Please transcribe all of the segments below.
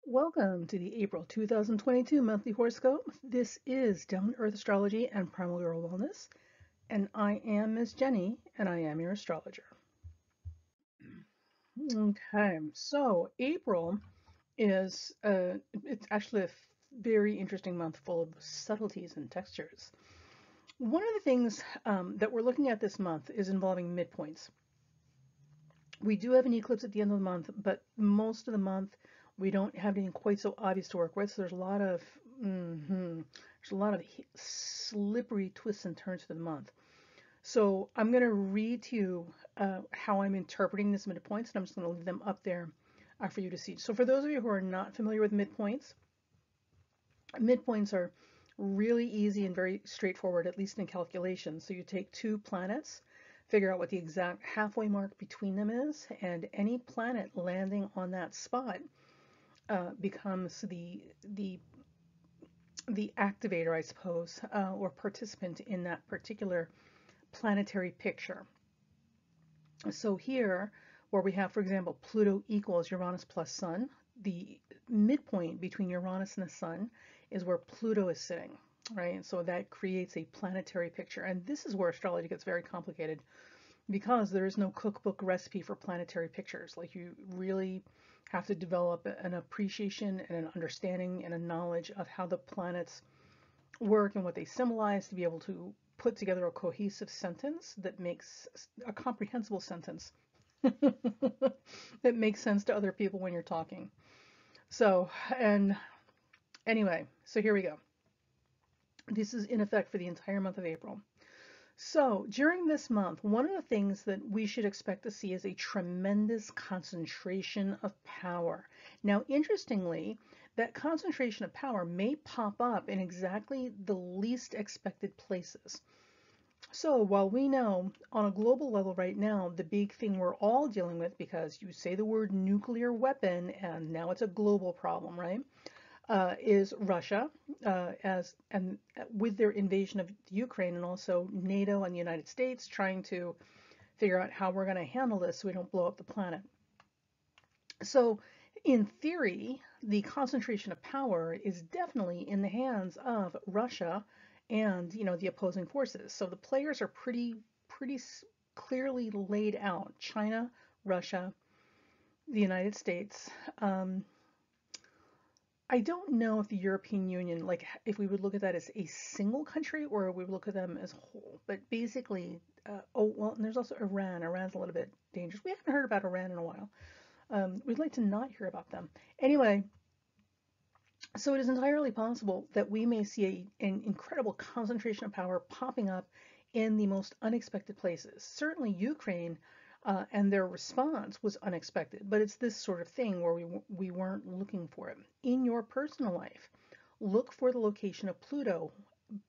Welcome to the April 2022 monthly horoscope. This is Down to Earth Astrology and Primal Girl Wellness, and I am Miss Jenny, and I am your astrologer. Okay, so April is it's actually a very interesting month full of subtleties and textures. One of the things that we're looking at this month is involving midpoints. We do have an eclipse at the end of the month, but most of the month we don't have anything quite so obvious to work with. So there's a lot of slippery twists and turns to the month. So I'm going to read to you how I'm interpreting this midpoints, and I'm just going to leave them up there for you to see. So for those of you who are not familiar with midpoints, midpoints are really easy and very straightforward, at least in calculation. So you take two planets, figure out what the exact halfway mark between them is, and any planet landing on that spot becomes the activator, I suppose, or participant in that particular planetary picture. So here, where we have, for example, Pluto equals Uranus plus Sun, the midpoint between Uranus and the Sun is where Pluto is sitting, right? So that creates a planetary picture. And this is where astrology gets very complicated because there is no cookbook recipe for planetary pictures. Like, you really have to develop an appreciation and an understanding and a knowledge of how the planets work and what they symbolize to be able to put together a cohesive sentence that makes a comprehensible sentence that makes sense to other people when you're talking. So, and anyway, so here we go. This is in effect for the entire month of April. So during this month, one of the things that we should expect to see is a tremendous concentration of power. Now, interestingly, that concentration of power may pop up in exactly the least expected places. So while we know on a global level right now, the big thing we're all dealing with, because you say the word nuclear weapon and now it's a global problem, right? Is Russia, and with their invasion of Ukraine, and also NATO and the United States trying to figure out how we're going to handle this so we don't blow up the planet. So in theory, the concentration of power is definitely in the hands of Russia and, the opposing forces. So the players are pretty clearly laid out: China, Russia, the United States. I don't know if the European Union, like, if we would look at that as a single country or we would look at them as a whole. But basically, oh, well, and there's also Iran. Iran's a little bit dangerous. We haven't heard about Iran in a while. We'd like to not hear about them. Anyway, so it is entirely possible that we may see an incredible concentration of power popping up in the most unexpected places. Certainly Ukraine and their response was unexpected, but it's this sort of thing where we weren't looking for it. In your personal life, look for the location of Pluto,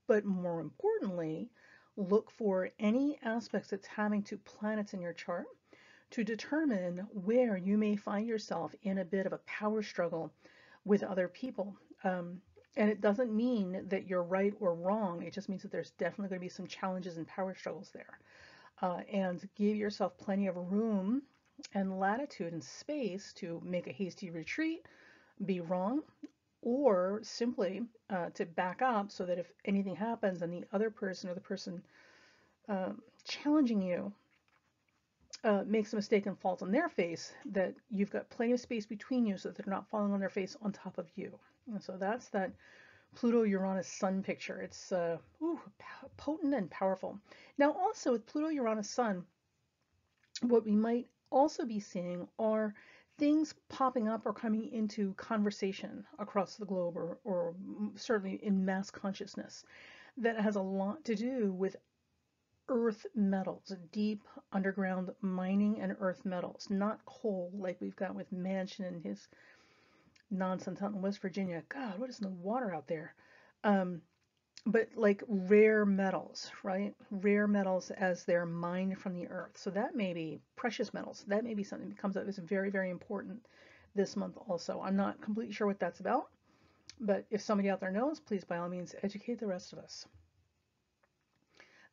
but more importantly, look for any aspects that's having to planets in your chart to determine where you may find yourself in a bit of a power struggle with other people. And it doesn't mean that you're right or wrong. It just means that there's definitely going to be some challenges and power struggles there. And give yourself plenty of room and latitude and space to make a hasty retreat, be wrong, or simply to back up so that if anything happens and the other person or the person challenging you makes a mistake and falls on their face, that you've got plenty of space between you so that they're not falling on their face on top of you. And so that's that Pluto-Uranus Sun picture. It's potent and powerful. Now also with Pluto-Uranus Sun, what we might also be seeing are things popping up or coming into conversation across the globe, or certainly in mass consciousness, that has a lot to do with earth metals, deep underground mining and earth metals, not coal like we've got with Manchin and his nonsense out in West Virginia. God, what is in the water out there? But like rare metals, right? Rare metals as they're mined from the earth. So that may be precious metals. That may be something that comes up as very, very important this month also. I'm not completely sure what that's about, but if somebody out there knows, please by all means educate the rest of us.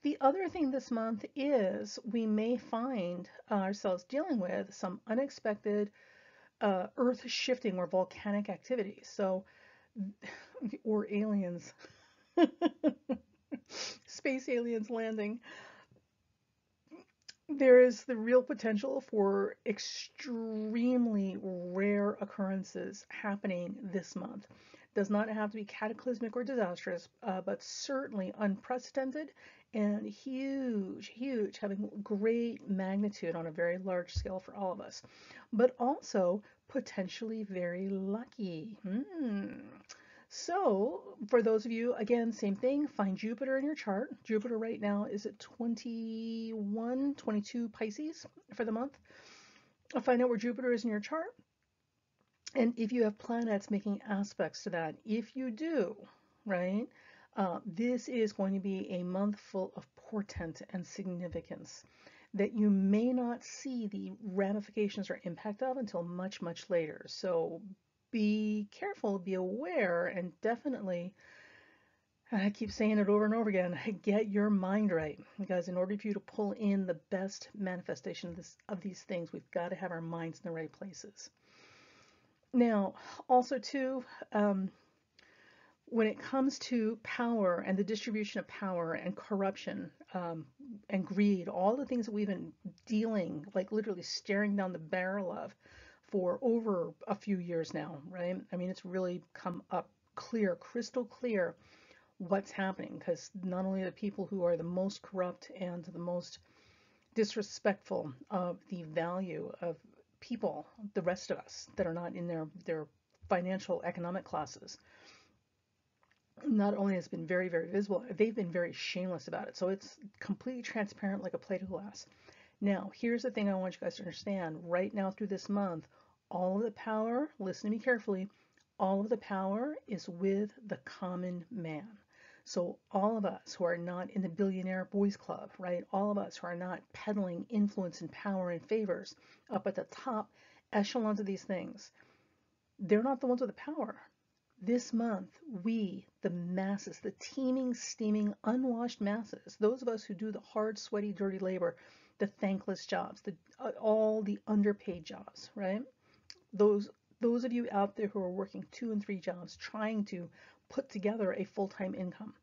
The other thing this month is we may find ourselves dealing with some unexpected earth shifting or volcanic activity. So, or aliens, space aliens landing. There is the real potential for extremely rare occurrences happening this month. Does not have to be cataclysmic or disastrous, but certainly unprecedented and huge, huge, having great magnitude on a very large scale for all of us, but also potentially very lucky. So, for those of you, again, same thing, find Jupiter in your chart. Jupiter right now is at 21, 22 Pisces for the month. Find out where Jupiter is in your chart. And if you have planets making aspects to that, if you do, right, this is going to be a month full of portent and significance that you may not see the ramifications or impact of until much, much later. So be careful, be aware, and definitely, I keep saying it over and over again, get your mind right. Because in order for you to pull in the best manifestation of these things, we've got to have our minds in the right places. Now, also too, when it comes to power and the distribution of power and corruption and greed, all the things that we've been dealing, like literally staring down the barrel of for over a few years now, right? I mean, it's really come up clear, crystal clear what's happening, because not only the people who are the most corrupt and the most disrespectful of the value of people, the rest of us that are not in their financial economic classes, not only has been very, very visible, they've been very shameless about it. So it's completely transparent like a plate of glass. Now, here's the thing I want you guys to understand. Right now through this month, all of the power, listen to me carefully, all of the power is with the common man. So all of us who are not in the billionaire boys club, right? All of us who are not peddling influence and power and favors up at the top echelons of these things, they're not the ones with the power. This month, we, the masses, the teeming, steaming, unwashed masses, those of us who do the hard, sweaty, dirty labor, the thankless jobs, all the underpaid jobs, right? Those those of you out there who are working 2 and 3 jobs, trying to put together a full-time income,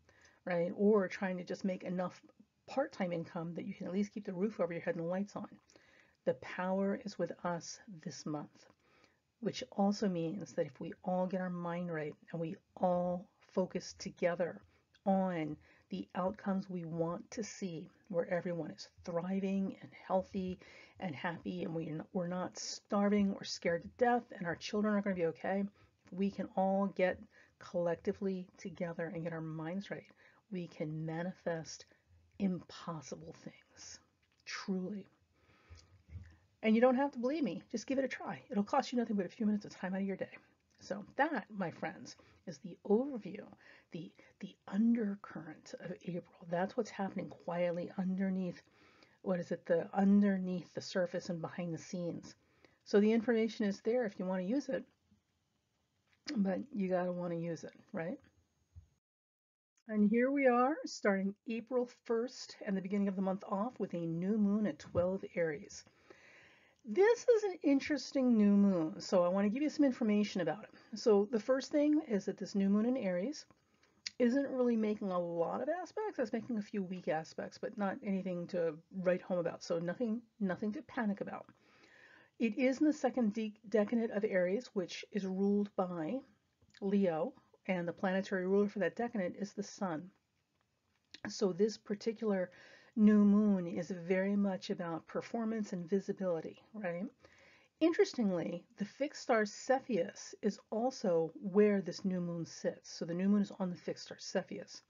right? Or trying to just make enough part-time income that you can at least keep the roof over your head and the lights on. The power is with us this month, which also means that if we all get our mind right and we all focus together on the outcomes we want to see, where everyone is thriving and healthy and happy, and we're not starving or scared to death, and our children are going to be okay, if we can all get collectively together and get our minds right, we can manifest impossible things. Truly. And you don't have to believe me. Just give it a try. It'll cost you nothing but a few minutes of time out of your day. So that, my friends, is the overview, the undercurrent of April. That's what's happening quietly underneath, what is it, the underneath the surface and behind the scenes. So the information is there if you want to use it, but you got to want to use it, right? And here we are, starting April 1st and the beginning of the month off with a new moon at 12 Aries. This is an interesting new moon, so I want to give you some information about it. So the first thing is that this new moon in Aries isn't really making a lot of aspects. It's making a few weak aspects, but not anything to write home about. So nothing to panic about. It is in the second decade of Aries, which is ruled by Leo, and the planetary ruler for that decade is the Sun. So this particular new moon is very much about performance and visibility, right? Interestingly, the fixed star Cepheus is also where this new moon sits. So the new moon is on the fixed star Cepheus.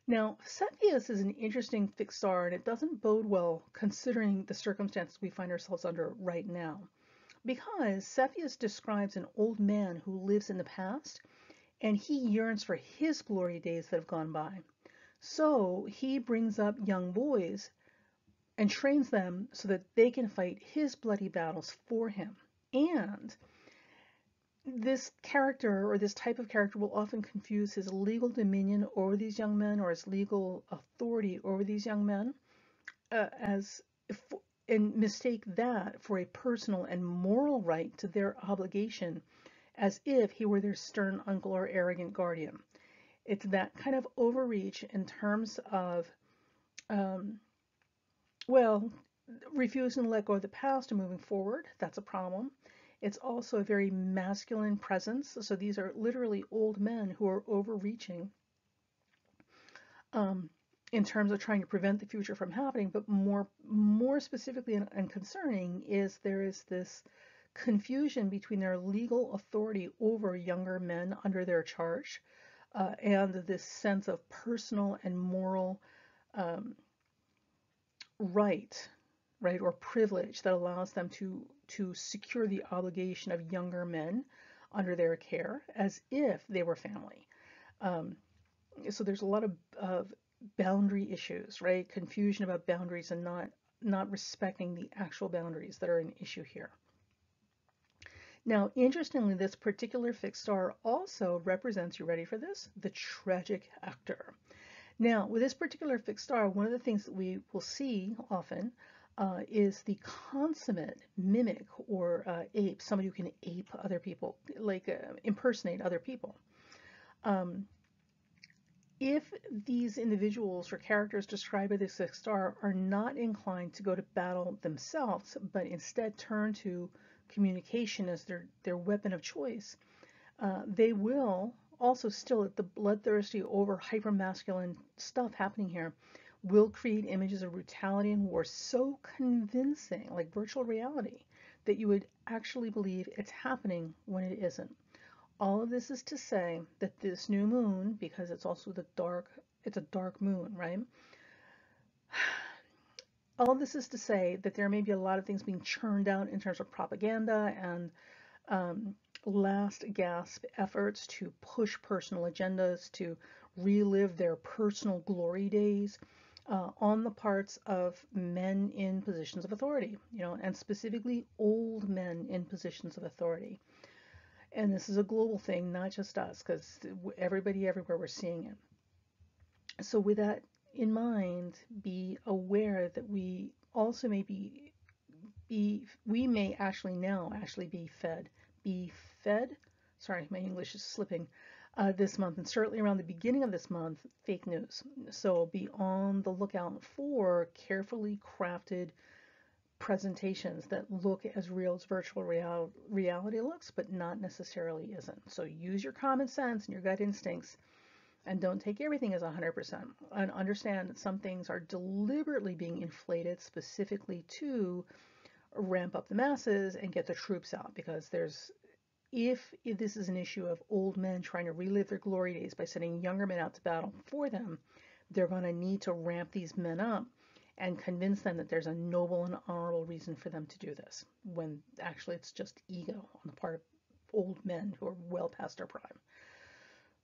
Now, Cepheus is an interesting fixed star, and it doesn't bode well considering the circumstances we find ourselves under right now. Because Cepheus describes an old man who lives in the past, and he yearns for his glory days that have gone by. So he brings up young boys and trains them so that they can fight his bloody battles for him. And this character, or this type of character, will often confuse his legal dominion over these young men, or his legal authority over these young men, as and mistake that for a personal and moral right to their obligation, as if he were their stern uncle or arrogant guardian. It's that kind of overreach in terms of, um, well, refusing to let go of the past and moving forward. That's a problem. It's also a very masculine presence. So these are literally old men who are overreaching, um, in terms of trying to prevent the future from happening. But more specifically and concerning is there is this confusion between their legal authority over younger men under their charge, and this sense of personal and moral, um, right, right, or privilege that allows them to secure the obligation of younger men under their care as if they were family. Um, so there's a lot of boundary issues, right? Confusion about boundaries and not respecting the actual boundaries that are an issue here. Now, interestingly, this particular fixed star also represents, you ready for this? The tragic actor. Now, with this particular fixed star, one of the things that we will see often, is the consummate mimic or ape, somebody who can ape other people, like impersonate other people. Um, if these individuals or characters described by this fixed star are not inclined to go to battle themselves, but instead turn to communication as their weapon of choice, they will also still at the bloodthirsty over hypermasculine stuff happening here will create images of brutality and war so convincing, like virtual reality, that you would actually believe it's happening when it isn't. All of this is to say that this new moon, because it's also it's a dark moon, right? All of this is to say that there may be a lot of things being churned out in terms of propaganda and, um, last gasp efforts to push personal agendas, to relive their personal glory days, on the parts of men in positions of authority, and specifically old men in positions of authority. And this is a global thing, not just us, because everybody everywhere we're seeing it. So with that in mind, be aware that we also may we may actually now actually be fed, sorry, my English is slipping, this month, and certainly around the beginning of this month, fake news. So be on the lookout for carefully crafted presentations that look as real as virtual reality looks, but not necessarily isn't. So use your common sense and your gut instincts, and don't take everything as 100%. And understand that some things are deliberately being inflated specifically to ramp up the masses and get the troops out, because if this is an issue of old men trying to relive their glory days by sending younger men out to battle for them, they're going to need to ramp these men up and convince them that there's a noble and honorable reason for them to do this, when actually it's just ego on the part of old men who are well past their prime.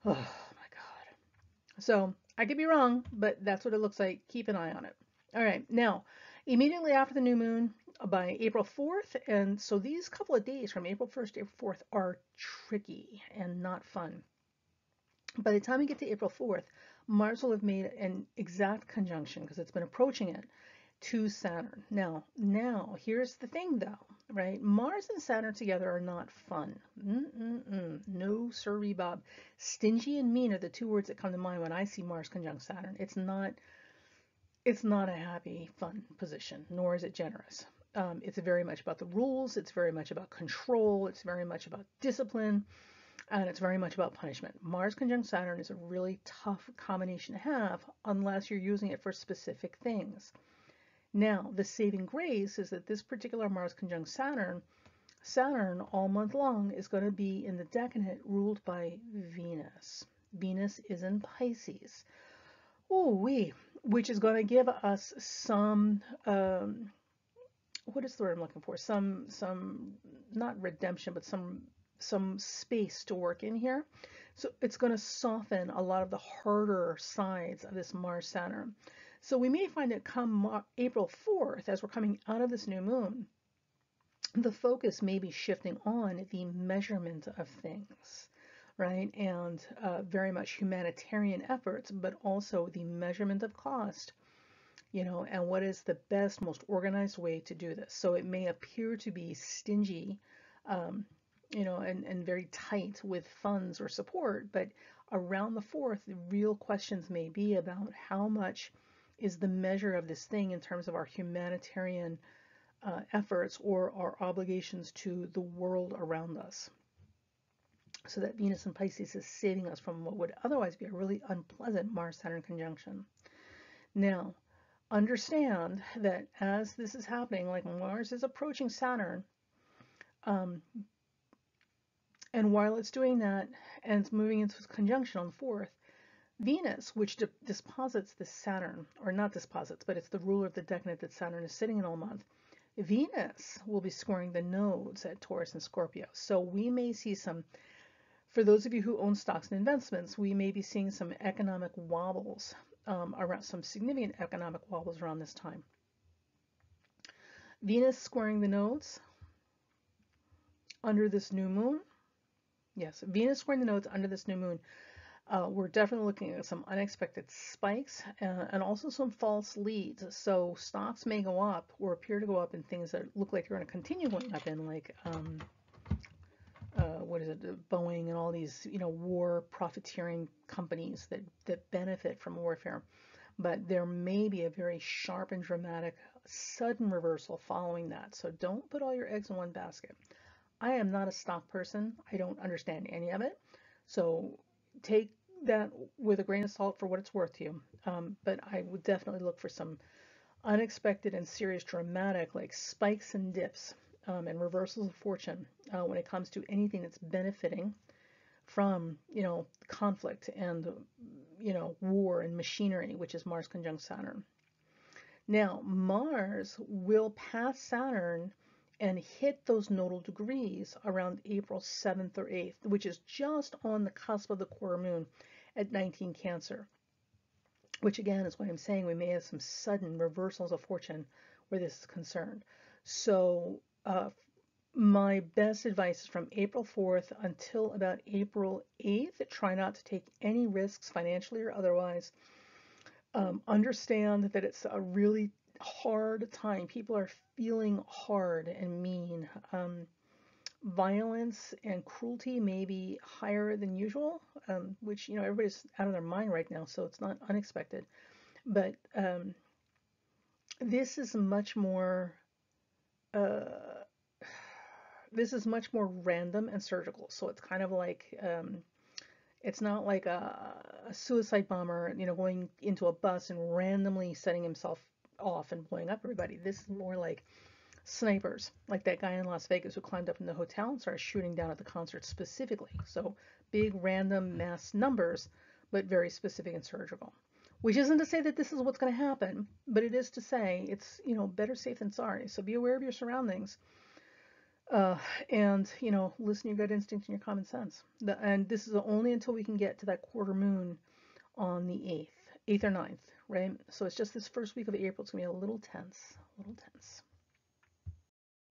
Oh my God. So I could be wrong, but that's what it looks like. Keep an eye on it. All right. Now, immediately after the new moon, by April 4th, and so these couple of days from April 1st to April 4th are tricky and not fun. By the time we get to April 4th, Mars will have made an exact conjunction, because it's been approaching it, to Saturn. Now, here's the thing though, right? Mars and Saturn together are not fun. No sirree, Bob. Stingy and mean are the two words that come to mind when I see Mars conjunct Saturn. It's not a happy, fun position, nor is it generous. It's very much about the rules. It's very much about control. It's very much about discipline. And it's very much about punishment. Mars conjunct Saturn is a really tough combination to have unless you're using it for specific things. Now, the saving grace is that this particular Mars conjunct Saturn all month long is going to be in the decanate ruled by Venus. Venus is in Pisces. Which is going to give us some, what is the word I'm looking for? Some not redemption, but some space to work in here. So it's going to soften a lot of the harder sides of this Mars Saturn. So we may find that come April 4th, as we're coming out of this new moon, the focus may be shifting on the measurement of things, right? And very much humanitarian efforts, but also the measurement of cost and what is the best, most organized way to do this. So it may appear to be stingy, um, and very tight with funds or support, but around the 4th, the real questions may be about how much is the measure of this thing in terms of our humanitarian efforts or our obligations to the world around us. So that Venus in Pisces is saving us from what would otherwise be a really unpleasant Mars-Saturn conjunction. Now, understand that as this is happening, like Mars is approaching Saturn, um, and while it's doing that and it's moving into its conjunction on the 4th, Venus, which disposits the Saturn, or not disposits, but it's the ruler of the decanate that Saturn is sitting in all month, Venus will be squaring the nodes at Taurus and Scorpio. So we may see some, for those of you who own stocks and investments, we may be seeing some economic wobbles, around some significant economic wobbles around this time. Venus squaring the nodes under this new moon. Yes, Venus squaring the nodes under this new moon. We're definitely looking at some unexpected spikes and also some false leads. So stocks may go up or appear to go up in things that look like they're going to continue going up in, like what is it, Boeing and all these, war profiteering companies that benefit from warfare. But there may be a very sharp and dramatic sudden reversal following that. So don't put all your eggs in one basket. I am not a stock person. I don't understand any of it. So take that with a grain of salt for what it's worth to you. But I would definitely look for some unexpected and serious dramatic, like spikes and dips, and reversals of fortune when it comes to anything that's benefiting from, conflict and, war and machinery, which is Mars conjunct Saturn. Now, Mars will pass Saturn and hit those nodal degrees around April 7th or 8th, which is just on the cusp of the quarter moon at 19 Cancer, which again is what I'm saying. We may have some sudden reversals of fortune where this is concerned. So my best advice is from April 4th until about April 8th. Try not to take any risks financially or otherwise. Understand that it's a really hard time. People are feeling hard and mean. Violence and cruelty may be higher than usual, which, everybody's out of their mind right now, so it's not unexpected. But this is much more random and surgical. So it's kind of like it's not like a suicide bomber, going into a bus and randomly setting himself off and blowing up everybody. This is more like snipers, like that guy in Las Vegas who climbed up in the hotel and started shooting down at the concert specifically. So big random mass numbers, but very specific and surgical. Which isn't to say that this is what's going to happen, but it is to say it's, better safe than sorry. So be aware of your surroundings. And, listen to your gut instinct and your common sense. And this is only until we can get to that quarter moon on the 8th or 9th, right? So it's just this first week of April. It's going to be a little tense,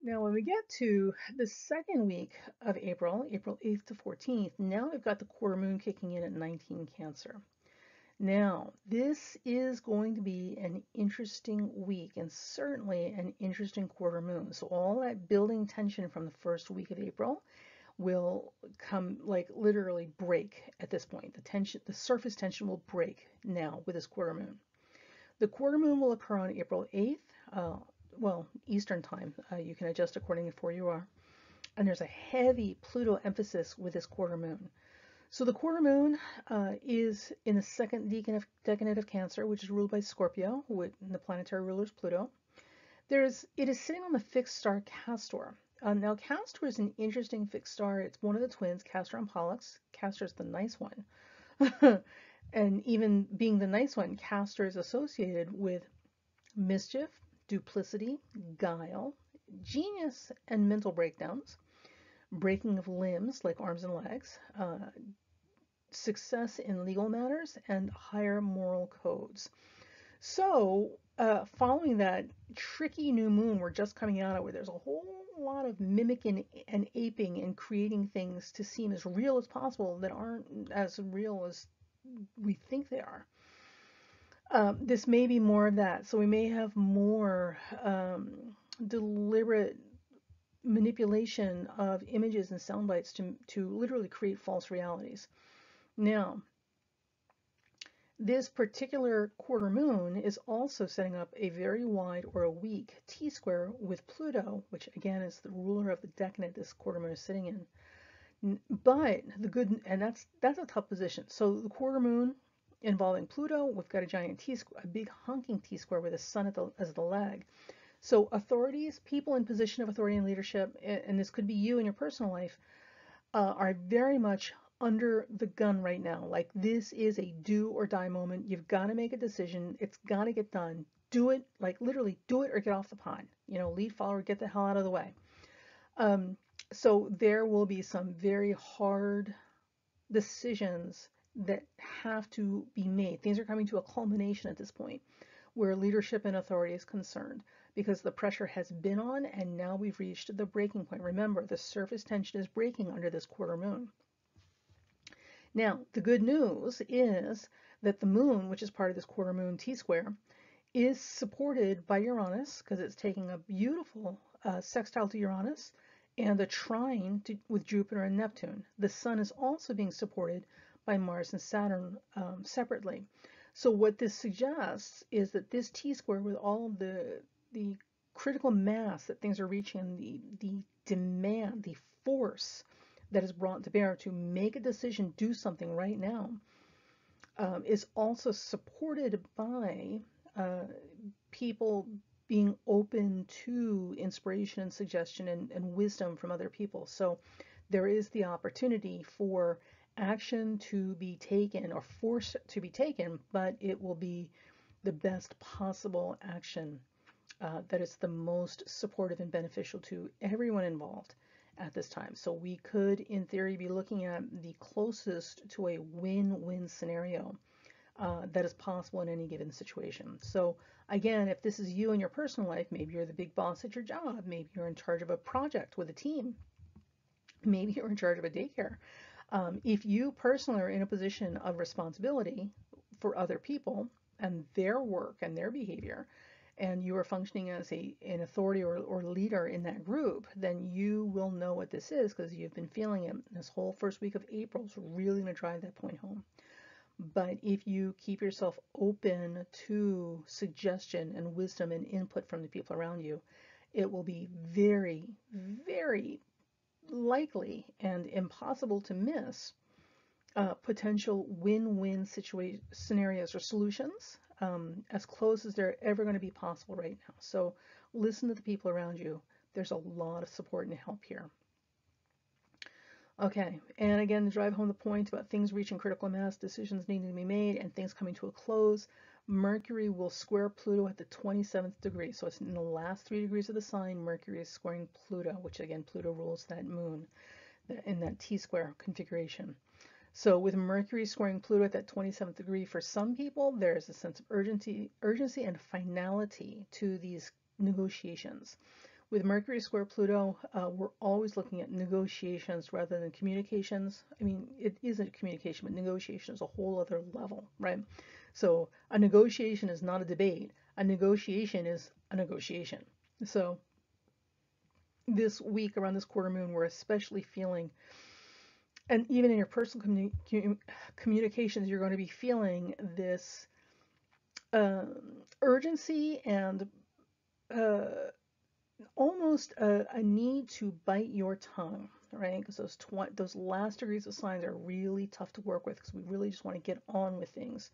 Now, when we get to the second week of April, April 8th to 14th, now we've got the quarter moon kicking in at 19 Cancer. Now, this is going to be an interesting week and certainly an interesting quarter moon. So all that building tension from the first week of April will come, like, literally break at this point. The surface tension will break now with this quarter moon. The quarter moon will occur on April 8th, well, Eastern time. You can adjust accordingly for you are. And there's a heavy Pluto emphasis with this quarter moon. So the quarter moon is in the second decanate of Cancer, which is ruled by Scorpio, with the planetary ruler is Pluto. It is sitting on the fixed star Castor. Now Castor is an interesting fixed star. It's one of the twins, Castor and Pollux. Castor is the nice one. And even being the nice one, Castor is associated with mischief, duplicity, guile, genius, and mental breakdowns, breaking of limbs like arms and legs, success in legal matters, and higher moral codes. So following that tricky new moon we're just coming out of, where there's a whole lot of mimicking and aping and creating things to seem as real as possible that aren't as real as we think they are. This may be more of that. So we may have more deliberate manipulation of images and sound bites to literally create false realities. Now, this particular quarter moon is also setting up a very wide or a weak T-square with Pluto, which again is the ruler of the decan this quarter moon is sitting in. But the good, and that's a tough position. So the quarter moon involving Pluto, we've got a giant T-square, a big honking T-square with the sun as the leg. So authorities, people in position of authority and leadership, and this could be you in your personal life, are very much under the gun right now. Like this is a do or die moment. You've got to make a decision. It's got to get done. Do it, like literally do it or get off the pond. You know, lead follower, get the hell out of the way. So there will be some very hard decisions that have to be made. Things are coming to a culmination at this point where leadership and authority is concerned because the pressure has been on and now we've reached the breaking point. Remember, the surface tension is breaking under this quarter moon. Now, the good news is that the moon, which is part of this quarter moon T-square, is supported by Uranus because it's taking a beautiful sextile to Uranus and a trine with Jupiter and Neptune. The sun is also being supported by Mars and Saturn separately. So what this suggests is that this T-square with all of the critical mass that things are reaching and the demand, the force that is brought to bear to make a decision, do something right now, is also supported by people being open to inspiration and suggestion and wisdom from other people. So there is the opportunity for action to be taken or force to be taken, but it will be the best possible action that is the most supportive and beneficial to everyone involved at this time. So we could, in theory, be looking at the closest to a win-win scenario that is possible in any given situation. So again, if this is you in your personal life, maybe you're the big boss at your job, maybe you're in charge of a project with a team, maybe you're in charge of a daycare. If you personally are in a position of responsibility for other people and their work and their behavior, and you are functioning as an authority or leader in that group, then you will know what this is because you've been feeling it. This whole first week of April is really going to drive that point home. But if you keep yourself open to suggestion and wisdom and input from the people around you, it will be very, very likely and impossible to miss potential win-win scenarios or solutions as close as they're ever going to be possible right now. So listen to the people around you. There's a lot of support and help here. Okay, and again, to drive home the point about things reaching critical mass, decisions needing to be made, and things coming to a close, Mercury will square Pluto at the 27th degree. So it's in the last 3 degrees of the sign, Mercury is squaring Pluto, which again, Pluto rules that moon in that T-square configuration. So with Mercury squaring Pluto at that 27th degree, for some people, there's a sense of urgency and finality to these negotiations. With Mercury square Pluto, we're always looking at negotiations rather than communications. I mean, it isn't communication, but negotiation is a whole other level, right? So a negotiation is not a debate. A negotiation is a negotiation. So this week around this quarter moon, we're especially feeling, and even in your personal communications, you're going to be feeling this urgency and almost a need to bite your tongue, right? Because those last degrees of signs are really tough to work with because we really just want to get on with things.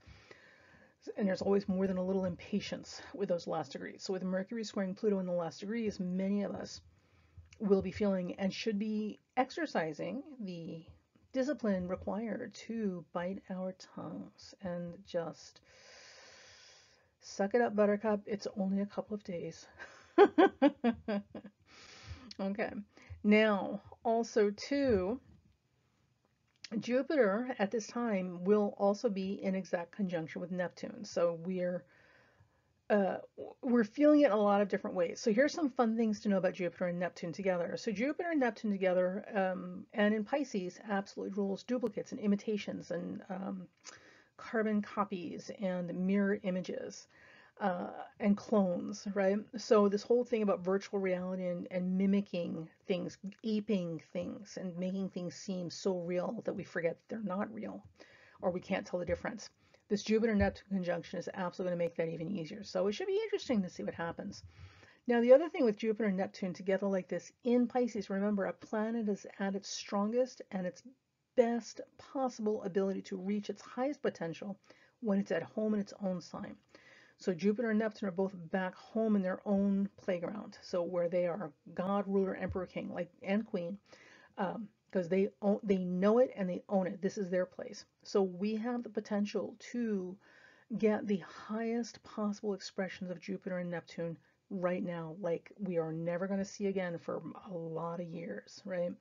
And there's always more than a little impatience with those last degrees. So with Mercury squaring Pluto in the last degrees, many of us will be feeling and should be exercising the discipline required to bite our tongues and just suck it up, Buttercup. It's only a couple of days. Okay. Now, also too, Jupiter at this time will also be in exact conjunction with Neptune. So we're feeling it in a lot of different ways. So here's some fun things to know about Jupiter and Neptune together. So Jupiter and Neptune together, and in Pisces, absolutely rules duplicates and imitations and carbon copies and mirror images and clones, right? So this whole thing about virtual reality and mimicking things, aping things, and making things seem so real that we forget they're not real, or we can't tell the difference. This Jupiter-Neptune conjunction is absolutely going to make that even easier. So it should be interesting to see what happens. Now, the other thing with Jupiter and Neptune together like this in Pisces, remember, a planet is at its strongest and its best possible ability to reach its highest potential when it's at home in its own sign. So Jupiter and Neptune are both back home in their own playground. So where they are God, ruler, emperor, king, like and queen, because they know it and they own it. This is their place. So we have the potential to get the highest possible expressions of Jupiter and Neptune right now, like we are never going to see again for a lot of years, right?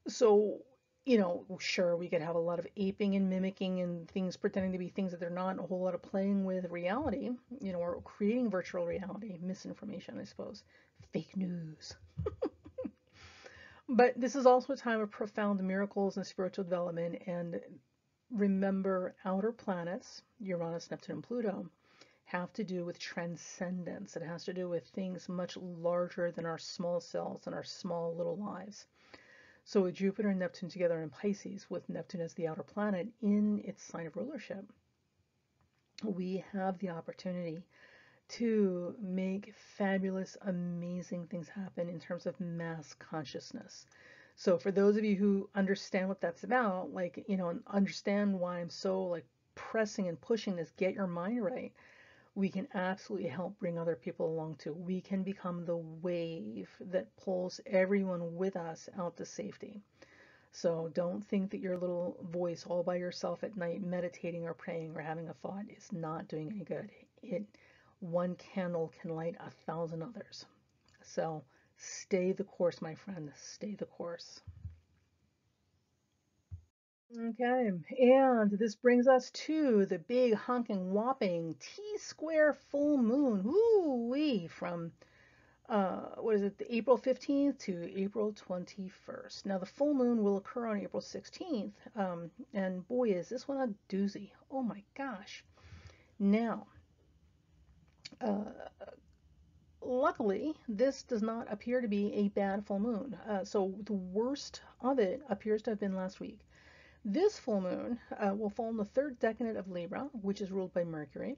So, sure, we could have a lot of aping and mimicking and things pretending to be things that they're not, and a whole lot of playing with reality, or creating virtual reality, misinformation, I suppose, fake news. But this is also a time of profound miracles and spiritual development. And remember, outer planets, Uranus, Neptune, and Pluto, have to do with transcendence. It has to do with things much larger than our small selves and our small little lives. So with Jupiter and Neptune together in Pisces, with Neptune as the outer planet in its sign of rulership, we have the opportunity to make fabulous, amazing things happen in terms of mass consciousness. So for those of you who understand what that's about, like, and understand why I'm so like pressing and pushing this, get your mind right, we can absolutely help bring other people along too. We can become the wave that pulls everyone with us out to safety. So don't think that your little voice all by yourself at night meditating or praying or having a thought is not doing any good. One candle can light 1,000 others. So stay the course, my friend. Stay the course. Okay, and this brings us to the big honking whopping T-square full moon. Woo-wee, from what is it, the April 15th to April 21st. Now the full moon will occur on April 16th, and boy, is this one a doozy. Oh my gosh. Now, uh, luckily, this does not appear to be a bad full moon. So the worst of it appears to have been last week. This full moon will fall in the third decanate of Libra, which is ruled by Mercury.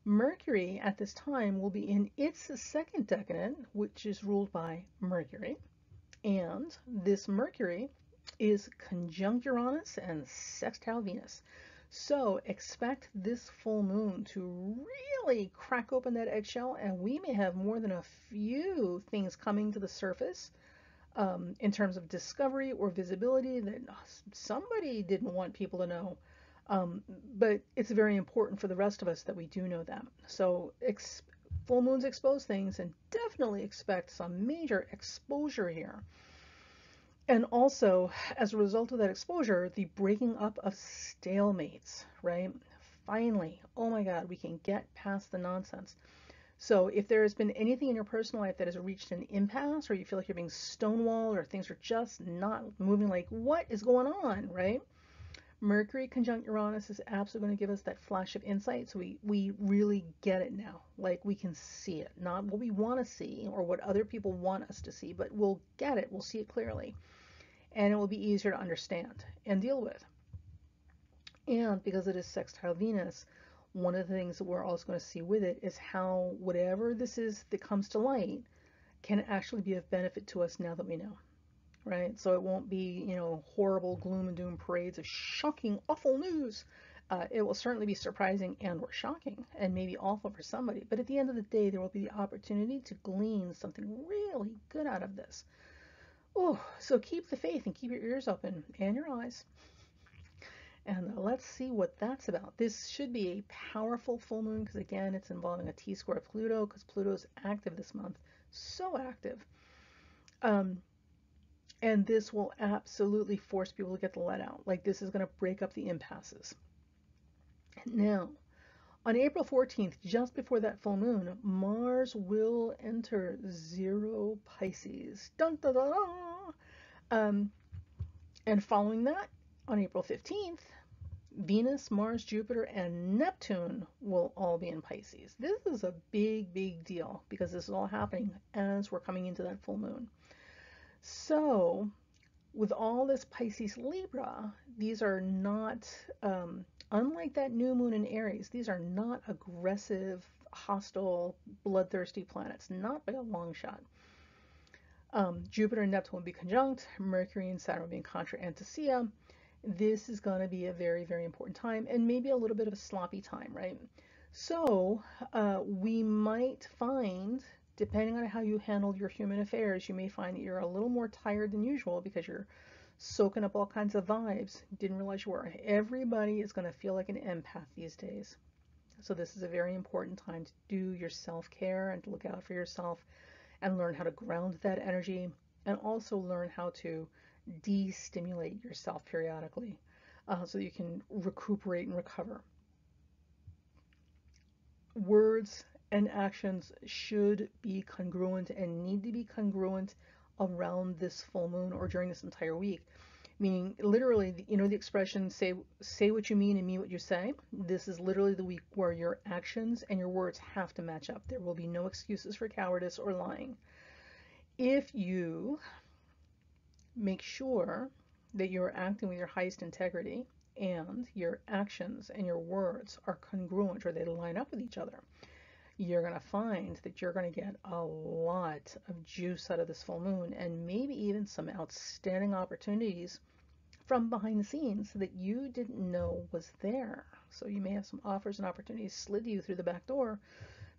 Mercury at this time will be in its second decanate, which is ruled by Mercury. And this Mercury is conjunct Uranus and sextile Venus. So expect this full moon to really crack open that eggshell, and we may have more than a few things coming to the surface in terms of discovery or visibility that somebody didn't want people to know. But it's very important for the rest of us that we do know that. So full moons expose things, and definitely expect some major exposure here. And also, as a result of that exposure, the breaking up of stalemates, right? Finally, oh my God, we can get past the nonsense. So if there has been anything in your personal life that has reached an impasse, or you feel like you're being stonewalled, or things are just not moving, like what is going on, right? Mercury conjunct Uranus is absolutely going to give us that flash of insight. So we really get it now. Like we can see it, not what we want to see or what other people want us to see, but we'll get it. We'll see it clearly. And it will be easier to understand and deal with. And because it is sextile Venus, one of the things that we're also going to see with it is how whatever this is that comes to light can actually be of benefit to us now that we know, right? So it won't be, horrible gloom and doom parades of shocking, awful news. It will certainly be surprising and or shocking and maybe awful for somebody. But at the end of the day, there will be the opportunity to glean something really good out of this. Oh, so keep the faith and keep your ears open and your eyes. And let's see what that's about. This should be a powerful full moon because, again, it's involving a T-square Pluto because Pluto's active this month. So active. And this will absolutely force people to get the let out. Like this is going to break up the impasses. Now, on April 14th, just before that full moon, Mars will enter 0 Pisces. Dun, dun, dun, dun. And following that, on April 15th, Venus, Mars, Jupiter, and Neptune will all be in Pisces. This is a big, big deal because this is all happening as we're coming into that full moon. So, with all this Pisces Libra, these are not, unlike that new moon in Aries, these are not aggressive, hostile, bloodthirsty planets, not by a long shot. Jupiter and Neptune will be conjunct, Mercury and Saturn will be in contra Antacia. This is going to be a very, very important time and maybe a little bit of a sloppy time, right? So we might find, depending on how you handle your human affairs, you may find that you're a little more tired than usual because you're soaking up all kinds of vibes. Didn't realize you were. Everybody is going to feel like an empath these days. So this is a very important time to do your self-care and to look out for yourself and learn how to ground that energy and also learn how to de-stimulate yourself periodically so that you can recuperate and recover. Words and actions should be congruent and need to be congruent around this full moon or during this entire week. Meaning, literally, you know the expression, say what you mean and mean what you say? This is literally the week where your actions and your words have to match up. There will be no excuses for cowardice or lying. If you make sure that you're acting with your highest integrity and your actions and your words are congruent or they line up with each other, you're going to find that you're going to get a lot of juice out of this full moon and maybe even some outstanding opportunities from behind the scenes that you didn't know was there. So you may have some offers and opportunities slid to you through the back door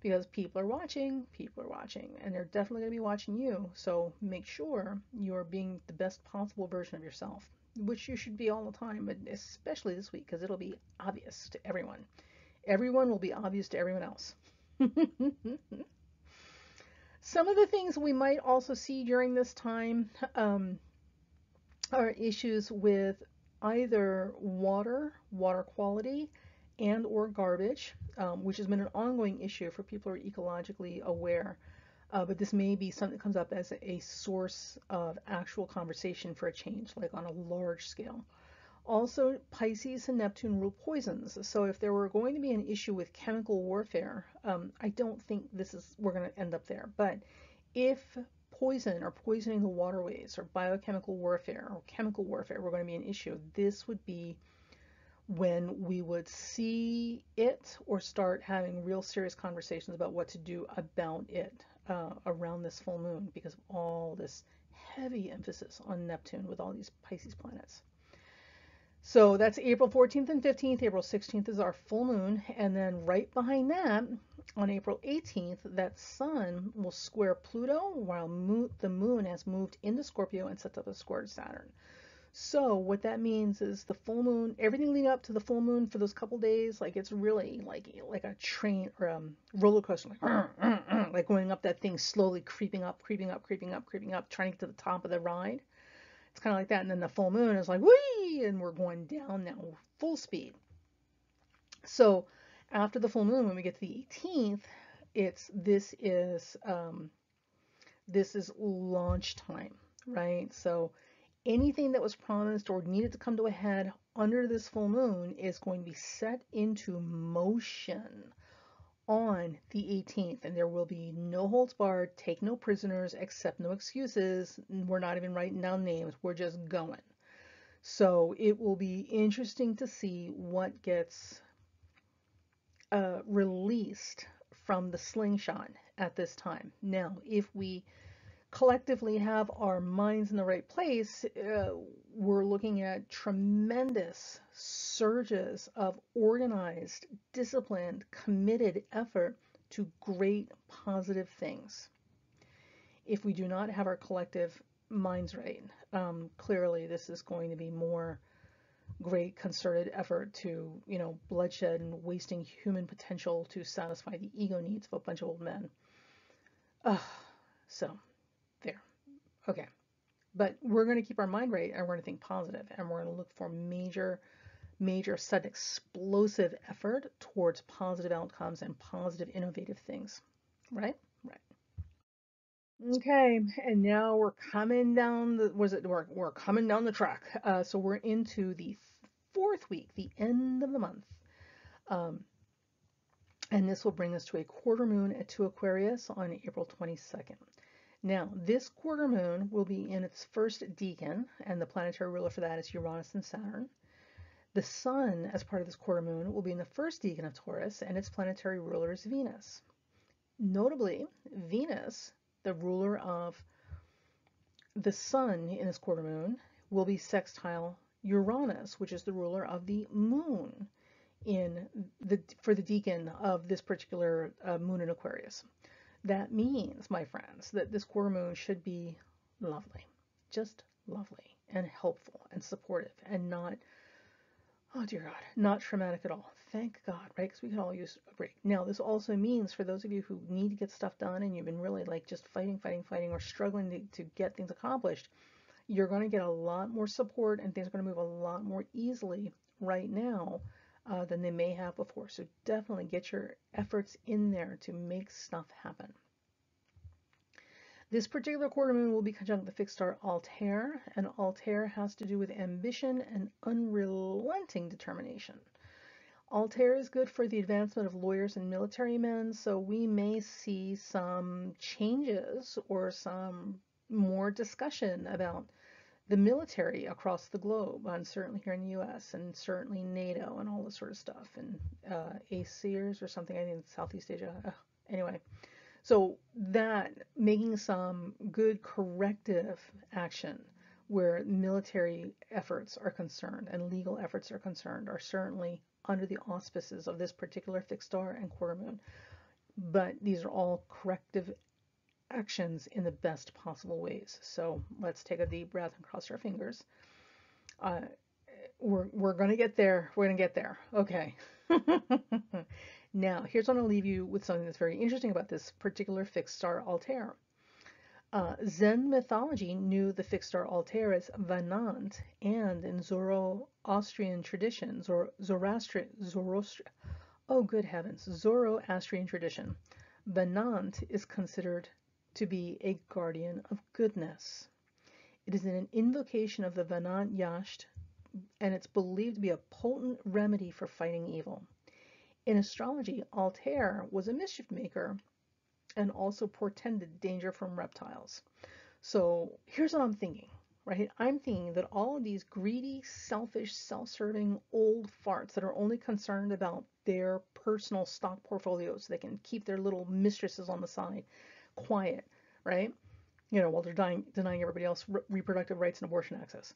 because people are watching, and they're definitely going to be watching you. So make sure you're being the best possible version of yourself, which you should be all the time, but especially this week because it'll be obvious to everyone. Everyone will be obvious to everyone else. Some of the things we might also see during this time are issues with either water quality, and or garbage, which has been an ongoing issue for people who are ecologically aware. But this may be something that comes up as a source of actual conversation for a change, like on a large scale. Also, Pisces and Neptune rule poisons. So if there were going to be an issue with chemical warfare, I don't think we're going to end up there. But if poison or poisoning the waterways or biochemical warfare or chemical warfare were going to be an issue, this would be when we would see it or start having real serious conversations about what to do about it around this full moon because of all this heavy emphasis on Neptune with all these Pisces planets. So that's April 14th and 15th. April 16th is our full moon. And then right behind that, on April 18th, that sun will square Pluto while the moon has moved into Scorpio and sets up a square to Saturn. So what that means is the full moon, everything leading up to the full moon for those couple days, like it's really like a train or a roller coaster, like going up that thing slowly, creeping up, trying to get to the top of the ride. It's kind of like that. And then the full moon is like, whee, and we're going down now, full speed. So after the full moon, when we get to the 18th, this is launch time, right? So anything that was promised or needed to come to a head under this full moon is going to be set into motion on the 18th, and there will be no holds barred, take no prisoners, accept no excuses. We're not even writing down names, we're just going. So it will be interesting to see what gets released from the slingshot at this time. Now, if we collectively have our minds in the right place, we're looking at tremendous surges of organized, disciplined, committed effort to great positive things. If we do not have our collective minds right, clearly this is going to be more great concerted effort to, bloodshed and wasting human potential to satisfy the ego needs of a bunch of old men. So there. Okay. But we're going to keep our mind right and we're going to think positive and we're going to look for major, sudden, explosive effort towards positive outcomes and positive, innovative things. Right? Right. Okay. And now we're coming down we're coming down the track. So we're into the 4th week, the end of the month. Um, and this will bring us to a quarter moon at 2 Aquarius on April 22nd. Now, this quarter moon will be in its first decan, and the planetary ruler for that is Uranus and Saturn. The Sun, as part of this quarter moon, will be in the first decan of Taurus, and its planetary ruler is Venus. Notably, Venus, the ruler of the Sun in this quarter moon, will be sextile Uranus, which is the ruler of the Moon for the decan of this particular moon in Aquarius. That means, my friends, that this quarter moon should be lovely, just lovely and helpful and supportive and not, oh dear God, not traumatic at all. Thank God, right? Because we can all use a break. Now, this also means for those of you who need to get stuff done and you've been really like just fighting or struggling to get things accomplished, you're going to get a lot more support and things are going to move a lot more easily right now than they may have before. So definitely get your efforts in there to make stuff happen. This particular quarter moon will be conjunct the fixed star Altair, and Altair has to do with ambition and unrelenting determination. Altair is good for the advancement of lawyers and military men, so we may see some changes or some more discussion about the military across the globe, and certainly here in the US, and certainly NATO and all this sort of stuff, and ASEANs or something, I think Southeast Asia. Anyway, so that making some good corrective action where military efforts are concerned and legal efforts are concerned are certainly under the auspices of this particular fixed star and quarter moon. But these are all corrective actions in the best possible ways. So let's take a deep breath and cross our fingers. We're going to get there. We're going to get there. Okay. Now, here's what I'll leave you with something that's very interesting about this particular fixed star Altair. Zen mythology knew the fixed star Altair as Venant, and in Zoroastrian tradition, Zoroastrian tradition, Venant is considered to be a guardian of goodness. It is an invocation of the Venant Yasht, and it's believed to be a potent remedy for fighting evil. In astrology, Altair was a mischief maker and also portended danger from reptiles. So here's what I'm thinking, right? I'm thinking that all of these greedy, selfish, self-serving old farts that are only concerned about their personal stock portfolios so they can keep their little mistresses on the side quiet, right? While they're denying everybody else reproductive rights and abortion access.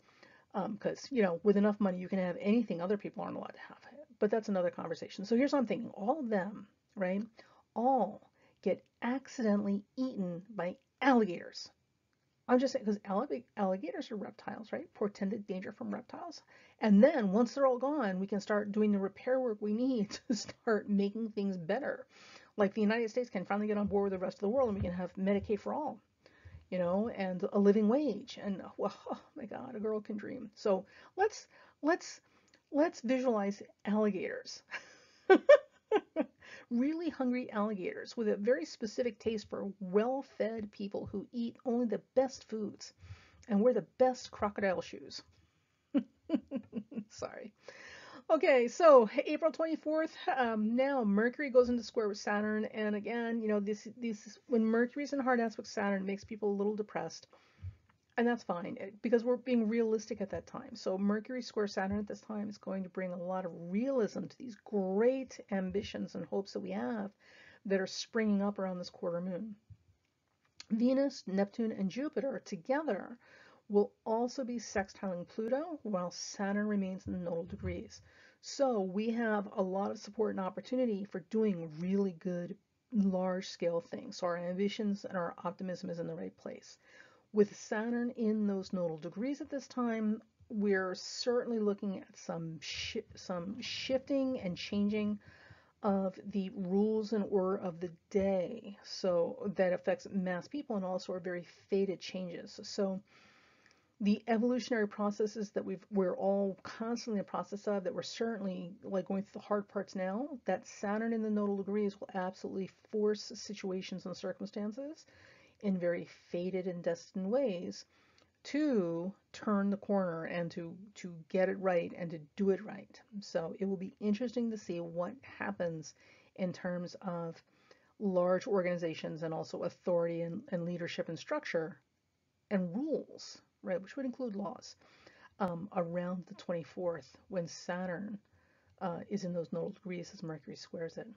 Because, with enough money, you can have anything other people aren't allowed to have. But that's another conversation. So here's what I'm thinking. All of them, right, all get accidentally eaten by alligators. I'm just saying, because alligators are reptiles, right? Portended danger from reptiles. And then once they're all gone, we can start doing the repair work we need to start making things better. Like the United States can finally get on board with the rest of the world, and we can have Medicaid for all, and a living wage. And well, oh my God, a girl can dream. So let's visualize alligators. Really hungry alligators with a very specific taste for well-fed people who eat only the best foods and wear the best crocodile shoes. Sorry. Okay, so April 24th, now Mercury goes into square with Saturn, and again, this when Mercury's in hard aspect with Saturn, it makes people a little depressed. And that's fine, because we're being realistic at that time. So Mercury square Saturn at this time is going to bring a lot of realism to these great ambitions and hopes that we have that are springing up around this quarter moon. Venus, Neptune, and Jupiter together will also be sextiling Pluto while Saturn remains in the nodal degrees. So we have a lot of support and opportunity for doing really good, large-scale things. So our ambitions and our optimism is in the right place. With Saturn in those nodal degrees at this time, we're certainly looking at some shifting and changing of the rules and order of the day. So that affects mass people and also are very fated changes. So the evolutionary processes that we're all constantly in the process of, that we're certainly like going through the hard parts now, that Saturn in the nodal degrees will absolutely force situations and circumstances in very fated and destined ways to turn the corner and to get it right and to do it right. So it will be interesting to see what happens in terms of large organizations and also authority and leadership and structure and rules, right, which would include laws, around the 24th when Saturn is in those nodal degrees as Mercury squares it.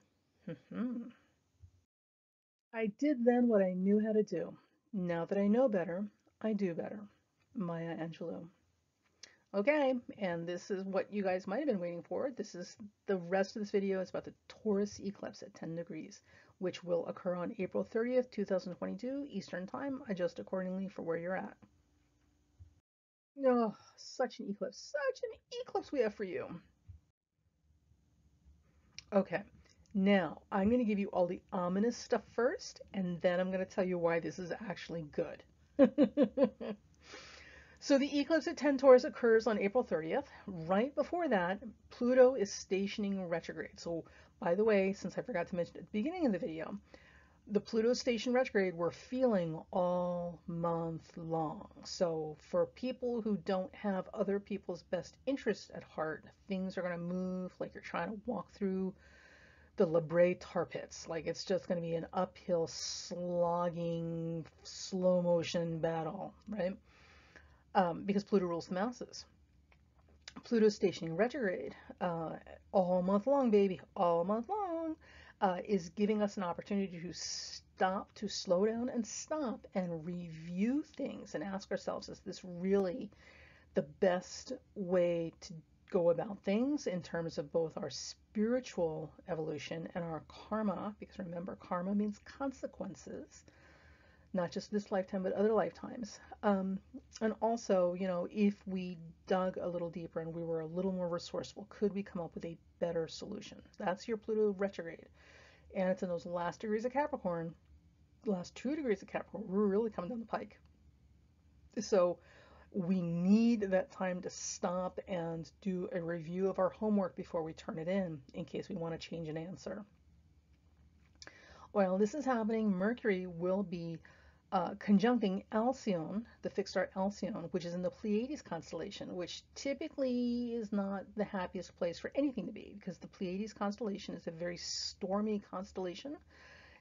I did then what I knew how to do. Now that I know better, I do better. Maya Angelou. Okay, and this is what you guys might have been waiting for. This is the rest of this video is about the Taurus eclipse at 10 degrees, which will occur on April 30th, 2022 Eastern Time. Adjust accordingly for where you're at. Oh, such an eclipse we have for you. Okay, now I'm going to give you all the ominous stuff first, and then I'm going to tell you why this is actually good. So the eclipse at 10 Taurus occurs on April 30th. Right before that, Pluto is stationing retrograde. So by the way, since I forgot to mention at the beginning of the video, the Pluto station retrograde we're feeling all month long. So for people who don't have other people's best interests at heart, things are going to move like you're trying to walk through the Libra tar pits. Like it's just going to be an uphill, slogging, slow motion battle, right? Because Pluto rules the masses. Pluto's stationing retrograde all month long, baby, all month long, is giving us an opportunity to stop, to slow down and stop and review things and ask ourselves, is this really the best way to go about things in terms of both our spiritual evolution and our karma? Because remember, karma means consequences, not just this lifetime, but other lifetimes. And also, you know, if we dug a little deeper and we were a little more resourceful, could we come up with a better solution? That's your Pluto retrograde. And it's in those last degrees of Capricorn, last 2 degrees of Capricorn, we're really coming down the pike. So we need that time to stop and do a review of our homework before we turn it in case we want to change an answer. While this is happening, Mercury will be conjuncting Alcyone, the fixed star Alcyone, which is in the Pleiades constellation, which typically is not the happiest place for anything to be, because the Pleiades constellation is a very stormy constellation,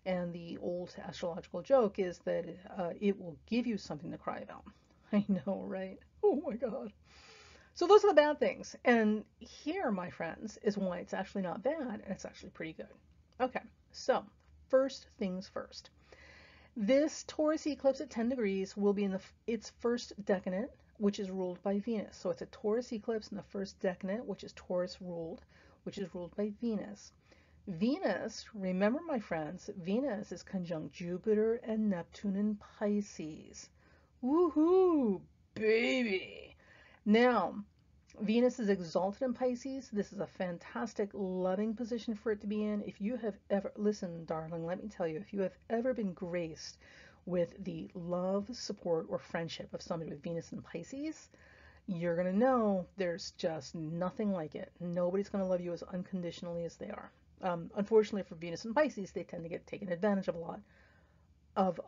and the old astrological joke is that it will give you something to cry about. I know, right? Oh my God. So those are the bad things. And here, my friends, is why it's actually not bad, and it's actually pretty good. Okay, so first things first. This Taurus eclipse at 10 degrees will be in its first decanate, which is ruled by Venus. So it's a Taurus eclipse in the first decanate, which is Taurus ruled, which is ruled by Venus. Venus, remember my friends, Venus is conjunct Jupiter and Neptune in Pisces. Woohoo, baby. Now, Venus is exalted in Pisces. This is a fantastic, loving position for it to be in. If you have ever, listen, darling, let me tell you, if you have ever been graced with the love, support, or friendship of somebody with Venus in Pisces, you're going to know there's just nothing like it. Nobody's going to love you as unconditionally as they are. Unfortunately for Venus in Pisces, they tend to get taken advantage of